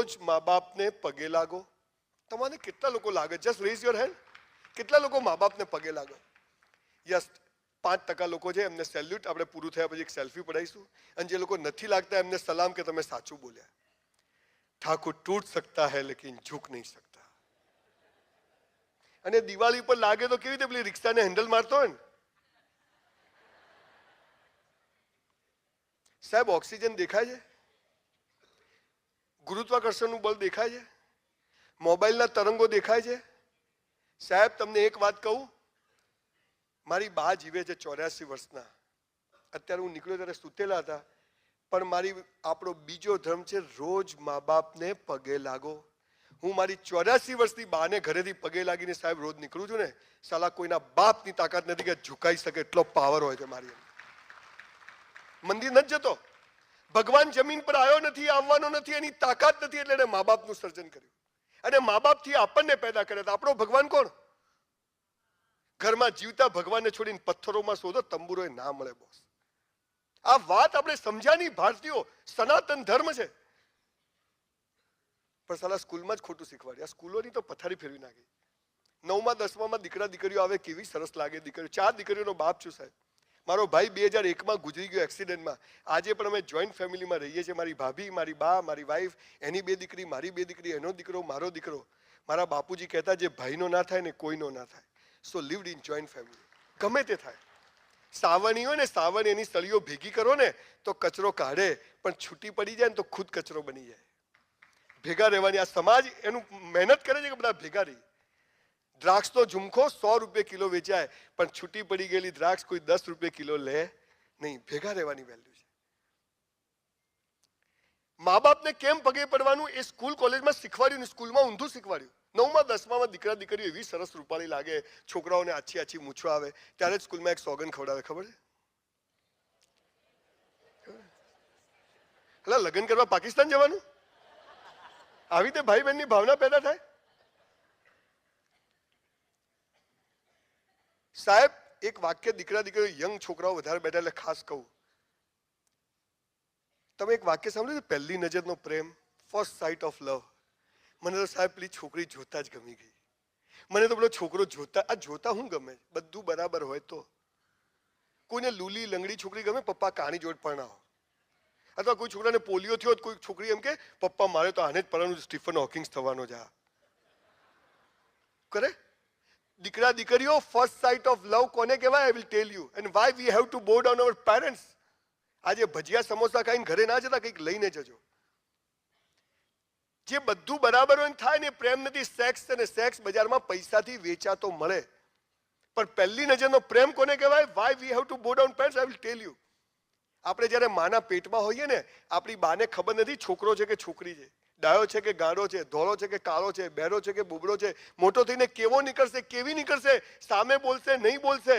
રોજ મા બાપને પગે લાગો? તમારે કેટલા લોકો લાગે? Just rays your hand. કેટલા લોકો મા બાપને પગે લાગો? યસ, 5% લોકો છે, એમને સેલ્યુટ. આપણે પૂરું થયા પછી એક સેલ્ફી પડાવીશું. અને જે લોકો નથી લાગતા એમને સલામ કે તમે સાચું બોલ્યા. ઠાકુર તૂટ सकता है लेकिन झुक नहीं सकता. અને દિવાળી પર લાગે તો કેવી રીતે પેલી રિક્ષાને હેન્ડલ મારતો હોય ને? સાહેબ, ઓક્સિજન દેખાય છે? ગુરુત્વાકર્ષણનું બળ દેખાય છે? મોબાઈલના તરંગો દેખાય છે? સાહેબ, તમને એક વાત કહું, મારી બા જીવે છે 84 વર્ષના. અત્યારે હું નીકળ્યો ત્યારે સૂતેલા હતા. પણ આપણો બીજો ધર્મ છે રોજ મા બાપને પગે લાગો. હું મારી 84 વર્ષની બાને ઘરેથી પગે લાગીને સાહેબ રોજ નીકળું છું ને, સાલા કોઈના બાપની તાકાત નથી કે ઝુકાઈ શકે એટલો પાવર હોય છે મારી. મંદિર નથી જતો, ભગવાન જમીન પર આવ્યો નથી, આવવાનો નથી, એની તાકાત નથી, એટલે એને મા બાપનું સર્જન કર્યું. અને મા બાપથી આપણને પેદા કર્યા હતા. આપણો ભગવાન કોણ? ઘરમાં જીવતા ભગવાનને છોડીને પથ્થરોમાં શોધો, તંબુરોય ના મળે બોસ. આ વાત આપણે સમજ્યા નહીં. ભારતીયો સનાતન ધર્મ છે, પણ સાલા સ્કૂલમાં જ ખોટું શીખવાડ્યા. સ્કૂલોની તો પથારી ફેરવી નાખી. 9મા 10મામાં દીકરા દીકરીઓ આવે, કેવી સરસ લાગે દીકરીઓ. 4 દીકરીઓનો બાપ છું સાહેબ. મારો ભાઈ 2001માં ગુજરી ગયો એક્સિડન્ટમાં. આજે પણ અમે જોઈન્ટ ફેમિલીમાં રહીએ છીએ. મારી ભાભી, મારી બા, મારી વાઈફ, એની 2 દીકરી, મારી 2 દીકરી, એનો દીકરો, મારો દીકરો. મારા બાપુજી કહેતા, જે ભાઈનો ના થાય ને કોઈનો ના થાય. સો લિવ્ડ ઇન જોઈન્ટ ફેમિલી. ગમે તે થાય. સાવણી હોય ને, સાવણી એની સળીઓ ભેગી કરો ને તો કચરો કાઢે, પણ છૂટી પડી જાય ને તો ખુદ કચરો બની જાય. ભેગા રહેવાની આ સમાજ એનું મહેનત કરે છે કે બધા ભેગા રહી. દ્રાક્ષનો ઝુમખો 100 રૂપિયા કિલો વેચાય, પણ છૂટી પડી ગયેલી દ્રાક્ષ કોઈ 10 રૂપિયા કિલો લે નહીં. ભેગા રહેવાની વેલ્યુ છે. મા બાપને કેમ પગે પડવાનું એ સ્કૂલ કોલેજમાં શીખવાડ્યું ને, સ્કૂલમાં ઊંધું શીખવાડ્યું. 9મા 10મામાં દીકરા દીકરીઓ એવી સરસ રૂપાળી લાગે, છોકરાઓને આછી આછી મૂછો આવે, ત્યારે જ સ્કૂલમાં એક સોગન ખવડાવે. ખબર છે? એટલે લગ્ન કરવા પાકિસ્તાન જવાનું? આવી રીતે ભાઈ બહેનની ભાવના પેદા થાય. સાહેબ, એક વાક્ય દીકરા દીકરીઓ, યંગ છોકરાઓ વધારે બેઠા એટલે ખાસ કહું. તમે એક વાક્ય સાંભળ્યું? પહેલી નજરનો પ્રેમ, ફર્સ્ટ સાઇટ ઓફ લવ. મને તો સાહેબ પેલી છોકરી જોતા જ ગમી ગઈ. મને તો પેલો છોકરો જોતા હું ગમે. બધું બરાબર હોય તો. કોઈને લૂલી લંગડી છોકરી ગમે, પપ્પા કાણી જોડ પરણાવો. અથવા કોઈ છોકરાને પોલિયો થયો, કોઈ છોકરી એમ કે પપ્પા મારે તો આને જ પરણવું, સ્ટીફન હોકિંગ્સ થવાનો છે કરે. દીકરા દીકરીઓ, ફર્સ્ટ સાઇટ ઓફ લવ કોને કહેવાય? I will tell you. And why we have to બો ડાઉન અવર પેરેન્ટ્સ. આજે ભજીયા સમોસા ખાઈને ઘરે ના જતા, કંઈક લઈને જજો. જે બધું બરાબર હોય થાય ને પ્રેમ નથી. સેક્સ અને સેક્સ બજારમાં પૈસાથી વેચાતો મળે. પણ પહેલી નજરનો પ્રેમ કોને કહેવાય? વાય વી હેવ ટુ બો down parents, I will tell you. આપણે જ્યારે માના પેટમાં હોઈએ ને, આપણી બાને ખબર નથી છોકરો છે કે છોકરી છે, ડાયો છે કે ગાળો છે, ધોળો છે કે કાળો છે, બહેરો છે કે બુબળો છે, મોટો થઈને કેવો નીકળશે, કેવી નીકળશે, સામે બોલશે નહીં બોલશે.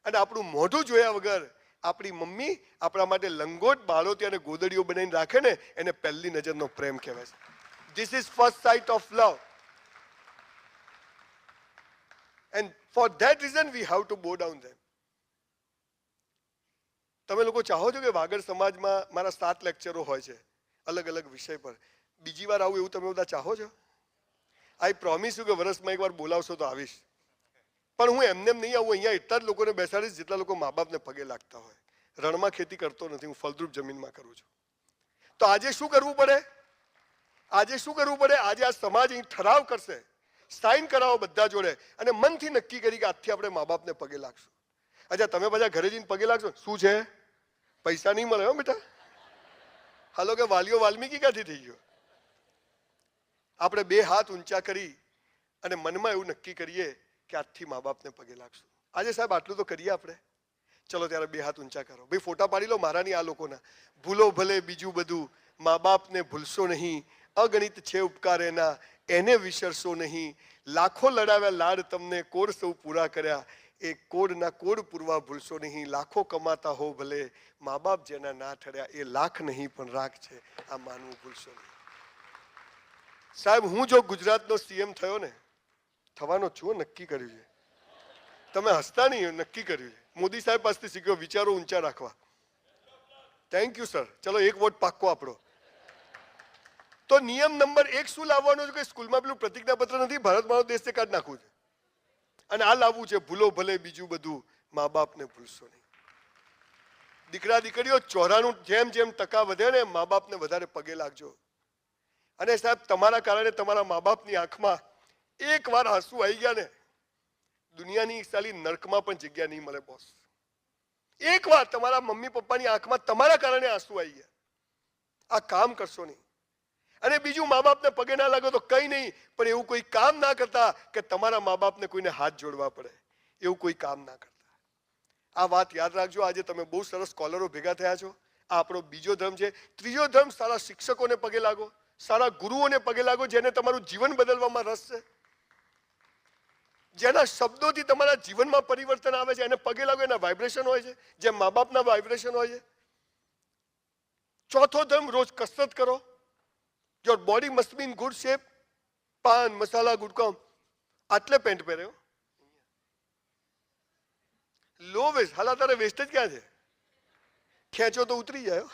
અને આપણું મોઢું જોયા વગર આપણી મમ્મી આપણા માટે લંગોટ, બાળોતી અને ગોદડીઓ બનાવીને રાખે ને, એને પહેલી નજરનો પ્રેમ કહેવાય છે. This is first site of love. And for that reason we have to બો ડાઉન ધેમ. તમે લોકો ચાહો છો કે વાગડ સમાજમાં મારા 7 લેક્ચરો હોય છે અલગ અલગ વિષય પર? બીજી વાર આવું એવું તમે બધા ચાહો છો? આઈ પ્રોમિસ યુ કે વર્ષમાં એકવાર બોલાવશો તો આવીશ. પણ હું એમને નહીં આવું. અહીંયા એટલા જ લોકોને બેસાડીશ જેટલા લોકો મા બાપને પગે લાગતા હોય. રણમાં ખેતી કરતો નથી, હું ફળદ્રુપ જમીનમાં કરું છું. તો આજે શું કરવું પડે? આજે આ સમાજ અહીં ઠરાવ કરશે, સાઇન કરાવો બધા જોડે, અને મનથી નક્કી કરી કે આજથી આપણે મા બાપને પગે લાગશું. અચ્છા, તમે બધા ઘરે જઈને પગે લાગશો, શું છે? પૈસા નહીં મળે હો બેટા. હાલો કે વાલીઓ વાલ્મીકી ક્યાંથી થઈ ગયો? આપણે 2 હાથ ઊંચા કરી અને મનમાં એવું નક્કી કરીએ કે આજથી મા બાપને પગે લાગશું. આજે સાહેબ આટલું તો કરીએ આપણે. ચલો ત્યારે 2 હાથ ઊંચા કરો. ભાઈ ફોટા પાડી લો મારા ની આ લોકોના. ભૂલો ભલે બીજું બધું, મા બાપને ભૂલશો નહીં. અગણિત છે ઉપકાર એના, એને વિસરશો નહીં. લાખો લડાવ્યા લાડ તમને, કોડ સૌ પૂરા કર્યા. એ કોડના કોડ પૂરવા ભૂલશો નહીં. લાખો કમાતા હો ભલે, મા બાપ જેના ના ઠર્યા એ લાખ નહીં પણ રાખ છે, આ માનવું ભૂલશો નહીં. સાહેબ, હું જો ગુજરાતનો સીએમ થયો ને, થવાનો છું, નક્કી કર્યું છે. તમે હસતા નહીં, નક્કી કર્યું છે. મોદી સાહેબ પાસેથી શીખ્યો વિચારો ઊંચા રાખવા. Thank you sir. ચલો એક વોટ પાક્કો આપણો. તો નિયમ નંબર 1 શું લાવવાનો છે કે સ્કૂલમાં પેલું પ્રતિજ્ઞાપત્ર નથી, ભારત મારો દેશ છે, કાઢી નાખવું છે. અને આ લાવવું છે, ભૂલો ભલે બીજું બધું, મા બાપને ભૂલશો નહીં. દીકરા દીકરીઓ, ચોરાનું જેમ જેમ ટકા વધે ને, મા બાપને વધારે પગે લાગજો. અને સાહેબ, તમારા કારણે તમારા મા બાપની આંખમાં એકવાર આંસુ આવી ગયા ને, દુનિયાની સાલી નર્કમાં પણ જગ્યા નહીં મળે બોસ. એકવાર તમારા મમ્મી પપ્પાની આંખમાં તમારા કારણે આંસુ આવી ગયા, આ કામ કરશો નહીં. અને બીજું, મા બાપને પગે ના લાગો તો કઈ નહીં, પણ એવું કોઈ કામ ના કરતા કે તમારા મા બાપને કોઈને હાથ જોડવા પડે, એવું કોઈ કામ ના કરતા. આ વાત યાદ રાખજો. આજે તમે બહુ સરસ સ્કોલરો ભેગા થયા છો. આ આપણો બીજો ધર્મ છે. ત્રીજો ધર્મ, સારા શિક્ષકોને પગે લાગો, સારા ગુરુઓને પગે લાગો, જેને તમારું જીવન બદલવામાં રસ છે, જેના શબ્દોથી તમારા જીવનમાં પરિવર્તન આવે છે, એને પગે લાગો. એના વાઇબ્રેશન હોય છે જેમ મા બાપના વાઇબ્રેશન હોય છે. ચોથો ધર્મ, રોજ કસરત કરો. Your body must be in good shape. પાન મસાલા ગુટકા આટલે પેન્ટ પહેર્યો, લો વેસ્ટ. હાલા તારે વેસ્ટ જ ક્યાં છે? ખેંચો તો ઉતરી જાય,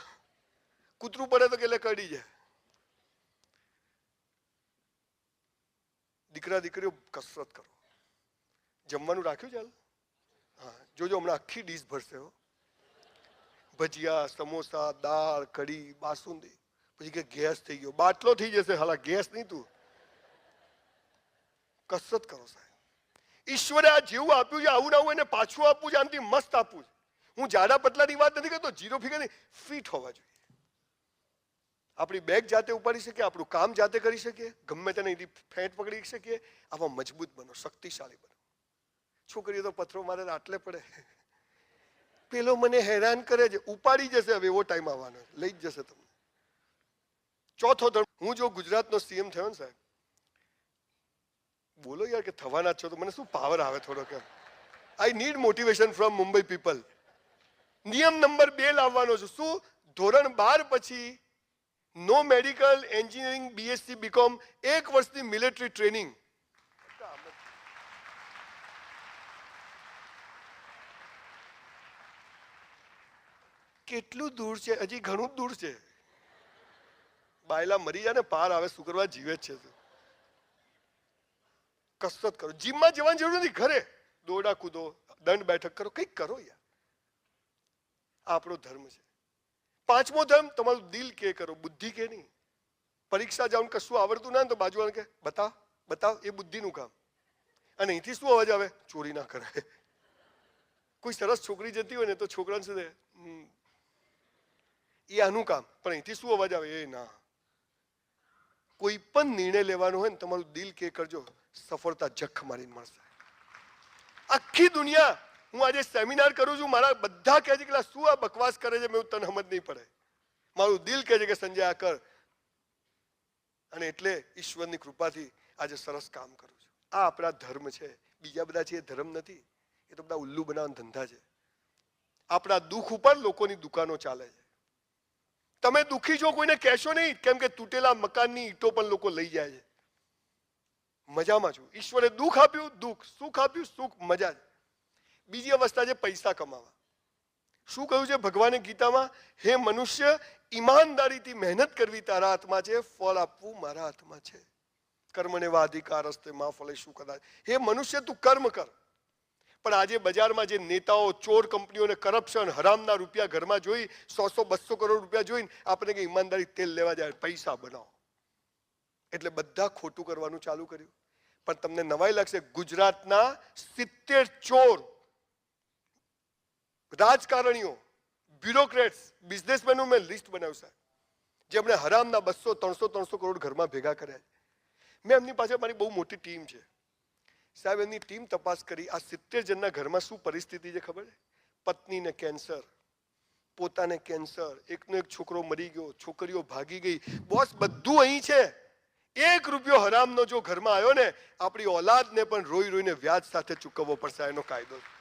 કૂતરું પડે તો એટલે કડી જાય. દીકરા દીકરીઓ, કસરત કરો. જમવાનું રાખ્યું ચાલ? હા, જોજો હમણાં આખી ડીશ ભરશે હો. ભજીયા, સમોસા, દાળ, કઢી, બાસુંદી. પછી કે ગેસ થઈ ગયો, બાટલો થઈ જશે. હાલા ગેસ નહીં તું. કસરત કરો સાહેબ. ઈશ્વરે આ જેવું આપ્યું છે, આવું ના આવું એને પાછું આપવું છે, આમથી મસ્ત આપવું છે. હું જાડા પતલાની વાત નથી કરતો, જીરો ફિગર નહીં, ફિટ હોવા જોઈએ. આપણી બેગ જાતે ઉપાડી શકીએ, આપણું કામ જાતે કરી શકીએ, ગમે તેને ફેંટ પકડી શકીએ. આવા મજબૂત બનો, શક્તિશાળી બનો. છોકરીઓ તો પથ્થરો મારે આટલે પડે, પેલો મને હેરાન કરે છે, ઉપાડી જશે. હવે એવો ટાઈમ આવવાનો, લઈ જ જશે તમને. ચોથો ધર્મ, હું જો ગુજરાતનો સીએમ થયો ને સાહેબ, બોલો યાર કે થવાના જ છો તો મને શું પાવર આવે થોડો. કેમ I need motivation from Mumbai people. નિયમ નંબર 2 લાવવાનો છું. શું? ધોરણ 12 પછી નો મેડિકલ, એન્જિનિયરિંગ, બીએસસી, બીકોમ, 1 વર્ષની મિલિટરી ટ્રેનિંગ. કેટલું દૂર છે? હજી ઘણું દૂર છે. બાયલા મરી જાય ને પાર આવે, શું કરવા? જીવે જ છે. કસરત કરો. જીમમાં જવાની જરૂર નથી, ઘરે દોડા કૂદો, દંડ બેઠક કરો, કંઈક કરો યાર. આપણો ધર્મ છે. 5મો ધર્મ, તમારું દિલ કે કરો, બુદ્ધિ કે નહીં. પરીક્ષા જાઉં કશું આવડતું ના તો બાજુવાળા કે બતાવ બતાવ, એ બુદ્ધિનું કામ. અને અહીંથી શું અવાજ આવે? ચોરી ના કરાય. કોઈ સરસ છોકરી જતી હોય ને તો છોકરાને શું એ આનું કામ, પણ અહીંથી શું અવાજ આવે? એ ના. કોઈ પણ નિર્ણય લેવાનો હોય ને તમારું દિલ કે કરજો, સફળતા જખ મારીને મળશે. આખી દુનિયા, હું આજે સેમિનાર કરું છું, મારા બધા કહે છે કે શું આ બકવાસ કરે છે, મેં તને સમજ નહીં પડે. મારું દિલ કહે છે કે સંજય આ કર. અને એટલે ઈશ્વરની કૃપાથી આજે સરસ કામ કરું છું. આ આપણા ધર્મ છે. બીજા બધા છે એ ધર્મ નથી, એ તો બધા ઉલ્લુ બનાવવાના ધંધા છે. આપણા દુઃખ ઉપર લોકોની દુકાનો ચાલે છે. તમે દુઃખી છો, કોઈને કહેશો નહીં, કેમ કે તૂટેલા મકાનની ઈંટો પણ લોકો લઈ જાય છે. મજામાં છું. ઈશ્વરે દુઃખ આપ્યું, દુઃખ. સુખ આપ્યું, સુખ. મજા છે. બીજી અવસ્થા છે પૈસા કમાવા. શું કહ્યું છે ભગવાને ગીતામાં? હે મનુષ્ય, ઈમાનદારીથી મહેનત કરવી તારા હાથમાં છે, ફળ આપવું મારા હાથમાં છે. કર્મણેવા અધિકારસ્તે મા ફલેષુ કદાચ. હે મનુષ્ય, તું કર્મ કર. પણ આજે બજારમાં જે નેતાઓ, ચોર કંપનીઓને કરપ્શન, હરામના રૂપિયા ઘરમાં જોઈ, 100-200 કરોડ રૂપિયા જોઈને આપણે કે ઈમાનદારી તેલ લેવા જાય, પૈસા બનાવો. એટલે બધા ખોટું કરવાનું ચાલુ કર્યું. પણ તમને નવાઈ લાગશે, ગુજરાતના 70 ચોર રાજકારણીઓ, બ્યુરોક્રેટ્સ, બિઝનેસમેનનું મેં લિસ્ટ બનાવ્યું સાહેબ, જેમણે હરામના 200-300 કરોડ ઘરમાં ભેગા કર્યા. મેં એમની પાસે મારી બહુ મોટી ટીમ છે સાહેબ. એમની ટીમ તપાસ કરી, આ 70 જણના ઘરમાં શું પરિસ્થિતિ છે ખબર છે? પત્નીને કેન્સર, પોતાને કેન્સર, એકનો એક છોકરો મરી ગયો, છોકરીઓ ભાગી ગઈ. બોસ, બધું અહીં છે. 1 રૂપિયો હરામનો જો ઘરમાં આવ્યો ને, આપણી ઓલાદને પણ રોઈ રોઈને વ્યાજ સાથે ચૂકવવો પડશે. એનો કાયદો છે.